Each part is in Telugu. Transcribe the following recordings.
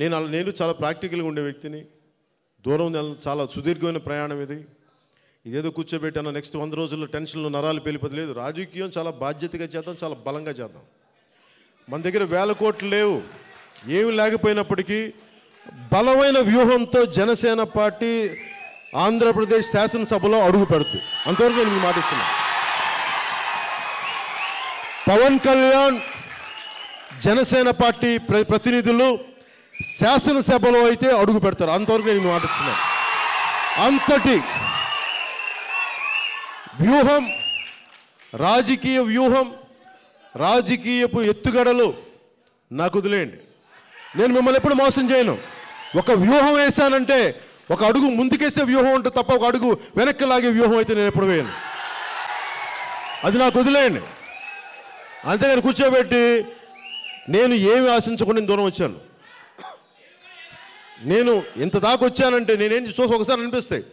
నేను చాలా ప్రాక్టికల్గా ఉండే వ్యక్తిని. దూరం చాలా సుదీర్ఘమైన ప్రయాణం ఇది. ఇదేదో కూర్చోబెట్టాను నెక్స్ట్ 100 రోజుల్లో టెన్షన్లు నరాలు పేలిపోతే లేదు. రాజకీయం చాలా బాధ్యతగా చేద్దాం, చాలా బలంగా చేద్దాం. మన దగ్గర వేల కోట్లు లేవు, ఏమి లేకపోయినప్పటికీ బలమైన వ్యూహంతో జనసేన పార్టీ ఆంధ్రప్రదేశ్ శాసనసభలో అడుగు పెడుతుంది. అంతవరకు నేను మీకు మాటిస్తున్నాను. పవన్ కళ్యాణ్ జనసేన పార్టీ ప్రతినిధులు శాసనసభలో అయితే అడుగు పెడతారు. అంతవరకు నేను మాటిస్తున్నాను. అంతటి వ్యూహం, రాజకీయ వ్యూహం, రాజకీయపు ఎత్తుగడలు నాకు వదిలేయండి. నేను మిమ్మల్ని ఎప్పుడు మోసం చేయను. ఒక వ్యూహం వేశానంటే ఒక అడుగు ముందుకేసే వ్యూహం ఉంటుంది తప్ప ఒక అడుగు వెనక్కి లాగే వ్యూహం అయితే నేను ఎప్పుడు వేయను. అది నాకు వదిలేయండి. అంతేగాని కూర్చోబెట్టి నేను ఏమి ఆశించకుండా దూరం వచ్చాను. నేను ఇంత దాకా వచ్చానంటే నేనేం చూసి ఒకసారి అనిపిస్తాయి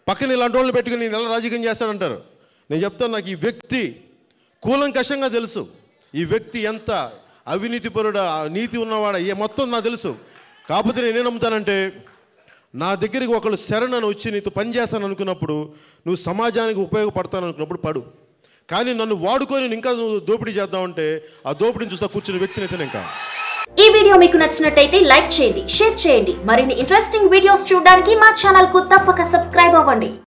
పక్కన ఇలాంటి వాళ్ళని పెట్టుకుని నేను ఎలా రాజకీయం చేస్తానంటారు. నేను చెప్తాను, నాకు ఈ వ్యక్తి కూలంకషంగా తెలుసు. ఈ వ్యక్తి ఎంత అవినీతిపరుడా, నీతి ఉన్నవాడా, మొత్తం నాకు తెలుసు. కాకపోతే నేనేం నమ్ముతానంటే నా దగ్గరికి ఒకళ్ళు శరణను వచ్చి నీతో పని చేస్తాను అనుకున్నప్పుడు, నువ్వు సమాజానికి ఉపయోగపడతాను అనుకున్నప్పుడు పడు. కానీ నన్ను వాడుకొని ఇంకా నువ్వు దోపిడీ చేద్దామంటే ఆ దోపిడీని చూస్తా కూర్చున్న వ్యక్తిని అయితే నేను కాదు. ఈ వీడియో మీకు నచ్చినట్టయితే లైక్ చేయండి, షేర్ చేయండి. మరిన్ని ఇంట్రెస్టింగ్ వీడియోస్ చూడడానికి మా ఛానల్ కు తప్పక సబ్స్క్రైబ్ అవ్వండి.